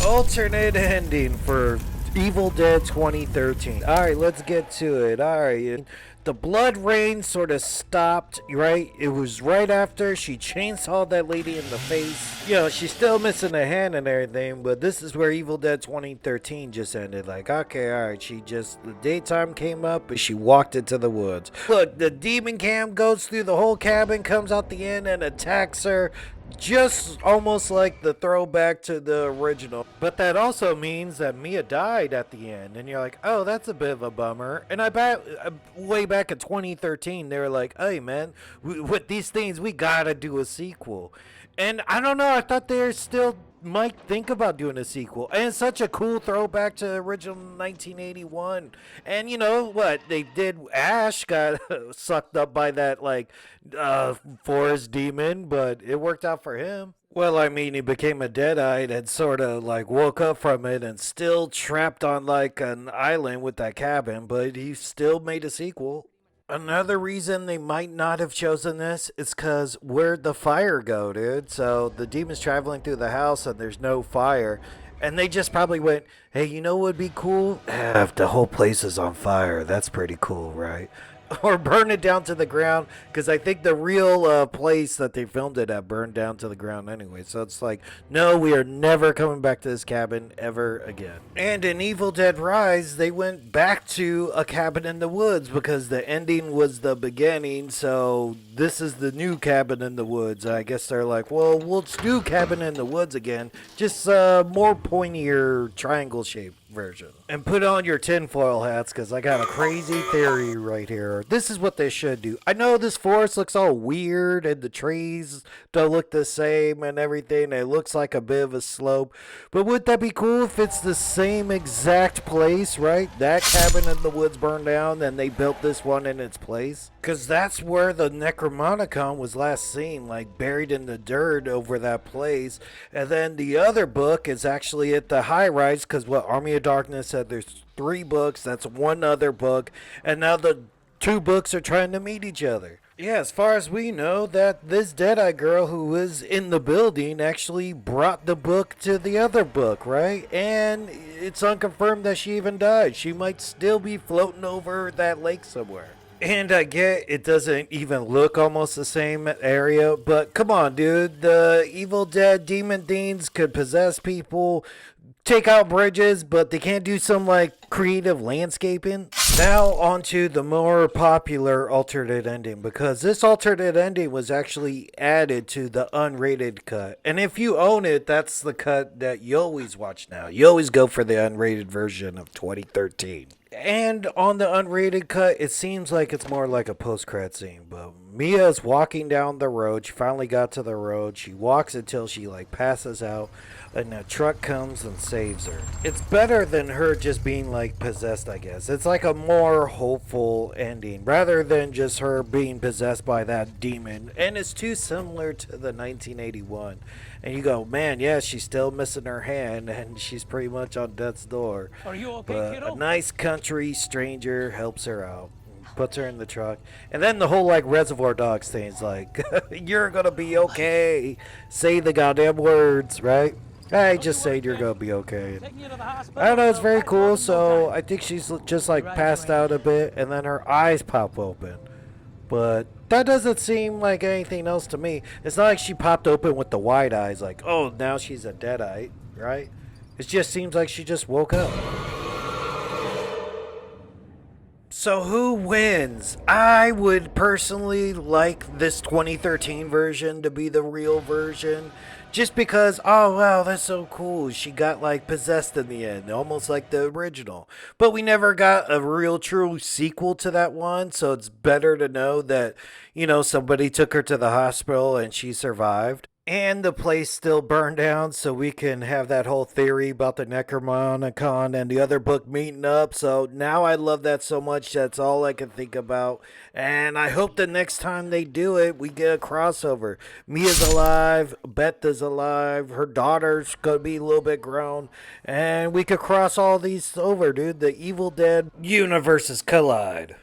alternate ending for Evil Dead 2013. Alright, let's get to it. Alright, the blood rain sort of stopped, right? It was right after she chainsawed that lady in the face. You know, she's still missing a hand and everything, but this is where Evil Dead 2013 just ended. Like, okay, alright, the daytime came up and she walked into the woods. Look, the demon cam goes through the whole cabin, comes out the end and attacks her. Just almost like the throwback to the original. But that also means that Mia died at the end. And you're like, oh, that's a bit of a bummer. And I bet way back in 2013, they were like, hey, man, with these things, we gotta do a sequel. And I don't know, I thought they still might think about doing a sequel. And it's such a cool throwback to the original 1981. And you know what they did? Ash got sucked up by that forest demon, but it worked out for him. Well, I mean, he became a deadite and sort of like woke up from it and still trapped on like an island with that cabin, but he still made a sequel. Another reason they might not have chosen this is because where'd the fire go, dude? So the demon's traveling through the house and there's no fire. And they just probably went, hey, you know what would be cool? If the whole place is on fire, that's pretty cool, right? Or burn it down to the ground, because I think the real place that they filmed it at burned down to the ground anyway. So it's like, no, we are never coming back to this cabin ever again. And in Evil Dead Rise, they went back to a cabin in the woods because the ending was the beginning. So this is the new cabin in the woods. I guess they're like, well, let's do cabin in the woods again, just more pointier triangle shape version. And put on your tinfoil hats, because I got a crazy theory right here. This is what they should do. I know this forest looks all weird and the trees don't look the same and everything. It looks like a bit of a slope. But wouldn't that be cool if it's the same exact place, right? That cabin in the woods burned down and they built this one in its place. Because that's where the Necromonicon was last seen, like buried in the dirt over that place. And then the other book is actually at the high rise, because what Army of Darkness said, there's 3 books, that's one other book, and now the 2 books are trying to meet each other. Yeah, as far as we know, that this Deadeye girl who was in the building actually brought the book to the other book, right? And it's unconfirmed that she even died. She might still be floating over that lake somewhere. And I get it doesn't even look almost the same area, but come on, dude. The Evil Dead demon things could possess people, take out bridges, but they can't do some like creative landscaping. Now onto the more popular alternate ending, because this alternate ending was actually added to the unrated cut. And if you own it, that's the cut that you always watch now. You always go for the unrated version of 2013. And on the unrated cut, it seems like it's more like a post-credit scene, but Mia's walking down the road. She finally got to the road. She walks until she like passes out, and a truck comes and saves her. It's better than her just being like possessed, I guess. It's like a more hopeful ending rather than just her being possessed by that demon. And it's too similar to the 1981. And you go, man, yeah, she's still missing her hand and she's pretty much on death's door. Are you okay, But kiddo? a nice country stranger helps her out, puts her in the truck. And then the whole like Reservoir Dogs thing's like, you're gonna be okay. Say the goddamn words, right? I just said you're gonna be okay. Taking you to the hospital. I don't know, it's very Back cool. in no So time. I think she's just like passed out a bit, and then her eyes pop open. But that doesn't seem like anything else to me. It's not like she popped open with the wide eyes, like, oh, now she's a deadite, right? It just seems like she just woke up. So who wins? I would personally like this 2013 version to be the real version. Just because, oh wow, that's so cool. She got like possessed in the end, almost like the original. But we never got a real true sequel to that one, so it's better to know that, you know, somebody took her to the hospital and she survived. And the place still burned down, so we can have that whole theory about the Necromonicon and the other book meeting up. So now I love that so much, that's all I can think about. And I hope the next time they do it, we get a crossover. Mia's alive, Beth is alive, her daughter's gonna be a little bit grown, and we could cross all these over, dude. The Evil Dead universes collide.